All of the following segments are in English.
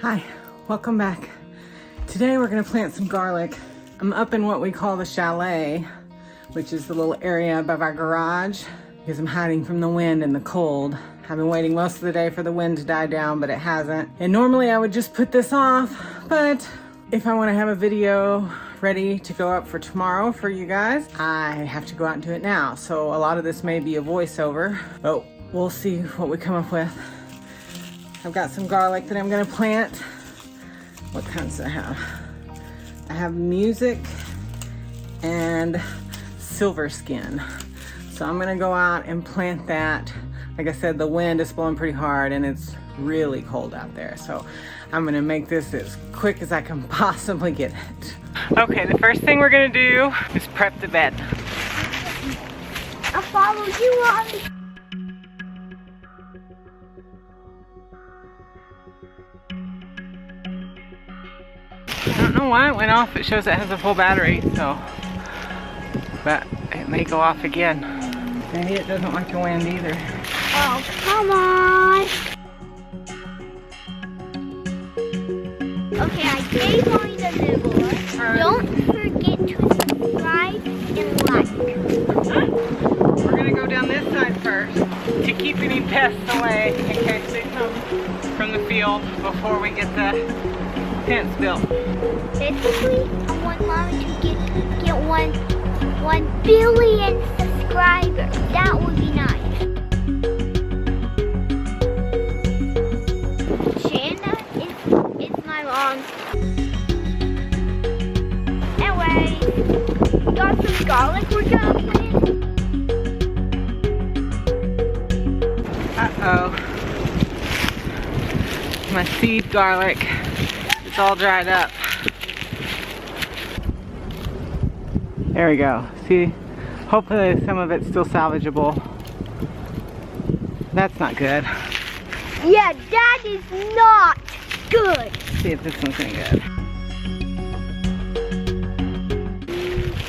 Hi, welcome back. Today we're gonna plant some garlic. I'm up in what we call the chalet, which is the little area above our garage, because I'm hiding from the wind and the cold. I've been waiting most of the day for the wind to die down, but it hasn't. And normally I would just put this off, but if I wanna have a video ready to go up for tomorrow for you guys, I have to go out and do it now. So a lot of this may be a voiceover, but we'll see what we come up with. I've got some garlic that I'm gonna plant. What kinds do I have? I have music and silver skin. So I'm gonna go out and plant that. Like I said, the wind is blowing pretty hard and it's really cold out there. So I'm gonna make this as quick as I can possibly get it. Okay, the first thing we're gonna do is prep the bed. I'll follow you on. I don't know why it went off. It shows it has a full battery, so, but it may go off again. Maybe it doesn't like the wind either. Oh, come on. Okay, I gave mine the nibble. Don't forget to subscribe and like. We're gonna go down this side first to keep any pests away in case they come from the field before we get the fence built. Basically, I want Mommy to get 1 billion subscribers. That would be nice. Jana is my mom. Anyway, we got some garlic we're gonna plant. Uh-oh. My seed garlic. It's all dried up. There we go. See, hopefully some of it's still salvageable. That's not good. Yeah, that is not good. Let's see if this one's any good.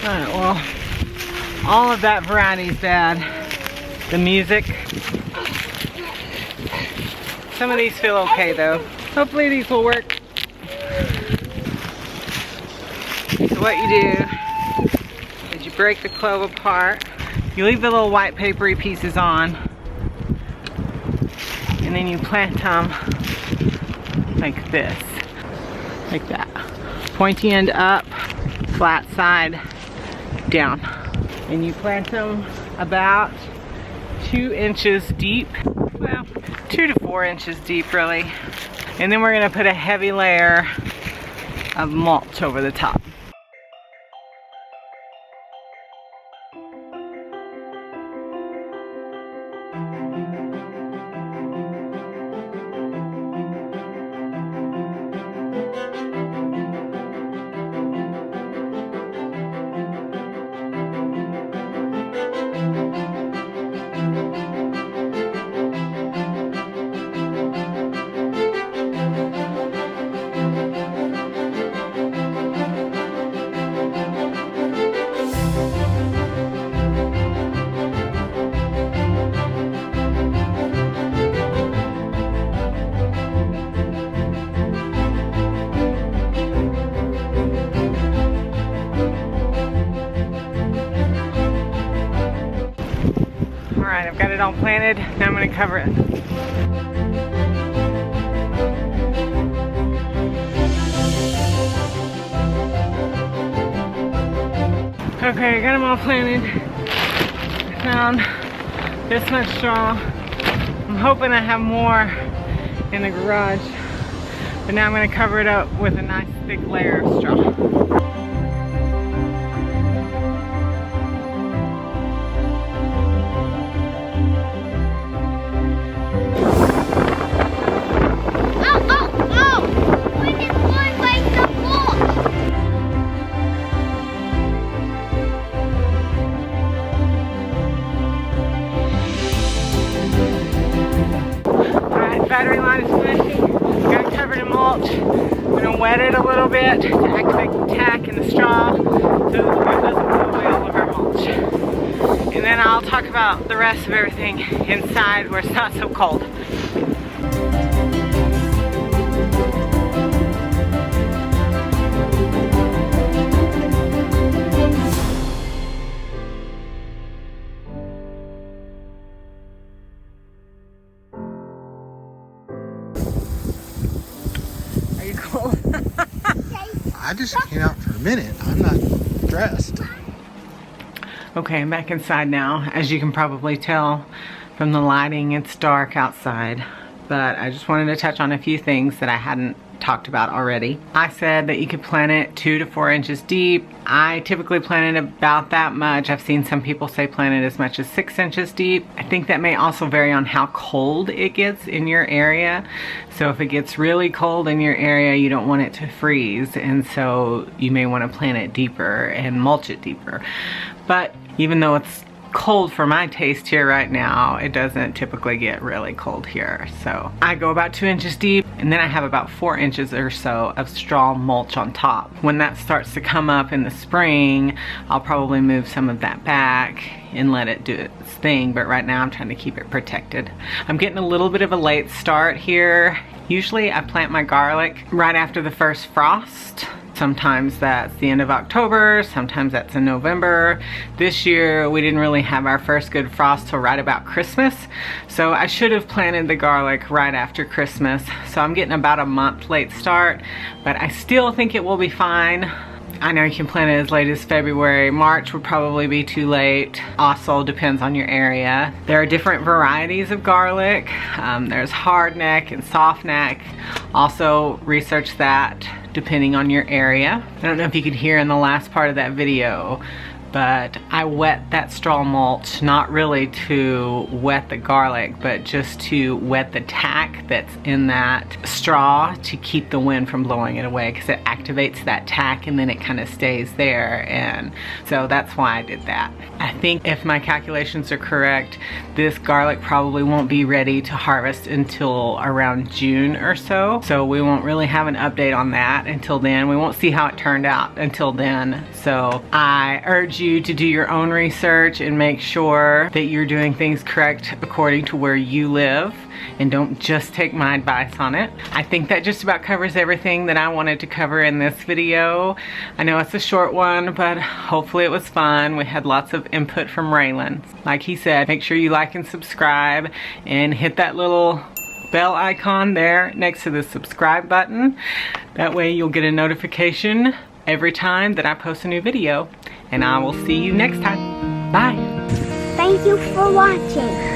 Alright, well, all of that variety is bad. The music. Some of these feel okay though. Hopefully these will work. So what you do is you break the clove apart. You leave the little white papery pieces on. And then you plant them like this. Like that. Pointy end up, flat side down. And you plant them about 2 inches deep. Well, 2 to 4 inches deep really. And then we're gonna put a heavy layer of mulch over the top. Alright, I've got it all planted. Now I'm going to cover it. Okay, I got them all planted. I found this much straw. I'm hoping I have more in the garage. But now I'm going to cover it up with a nice thick layer of straw. Battery line is finishing. Got it covered in mulch. I'm going to wet it a little bit to activate the tack in the straw so that the wind doesn't blow away all of our mulch. And then I'll talk about the rest of everything inside where it's not so cold. I just came out for a minute. I'm not dressed. Okay, I'm back inside now. As you can probably tell from the lighting, it's dark outside. But I just wanted to touch on a few things that I hadn't talked about already. I said that you could plant it 2 to 4 inches deep. I typically plant it about that much. I've seen some people say plant it as much as 6 inches deep. I think that may also vary on how cold it gets in your area. So if it gets really cold in your area, you don't want it to freeze, and so you may want to plant it deeper and mulch it deeper. But even though it's cold for my taste here right now, it doesn't typically get really cold here. So I go about 2 inches deep, and then I have about 4 inches or so of straw mulch on top. When that starts to come up in the spring, I'll probably move some of that back and let it do its thing, but right now I'm trying to keep it protected. I'm getting a little bit of a late start here. Usually I plant my garlic right after the first frost. Sometimes that's the end of October, sometimes that's in November. This year we didn't really have our first good frost till right about Christmas, so I should have planted the garlic right after Christmas. So I'm getting about a month late start, but I still think it will be fine. I know you can plant it as late as February. March would probably be too late. Also depends on your area. There are different varieties of garlic. There's hard neck and soft neck. Also research that depending on your area. I don't know if you could hear in the last part of that video, but I wet that straw mulch, not really to wet the garlic, but just to wet the tack that's in that straw to keep the wind from blowing it away, because it activates that tack and then it kind of stays there, and so that's why I did that. I think if my calculations are correct, this garlic probably won't be ready to harvest until around June or so, so we won't really have an update on that until then. We won't see how it turned out until then, so I urge you to do your own research and make sure that you're doing things correct according to where you live, and don't just take my advice on it. I think that just about covers everything that I wanted to cover in this video. I know it's a short one, but hopefully it was fun. We had lots of input from Raylan. Like he said, make sure you like and subscribe and hit that little bell icon there next to the subscribe button. That way you'll get a notification every time that I post a new video. And I will see you next time. Bye. Thank you for watching.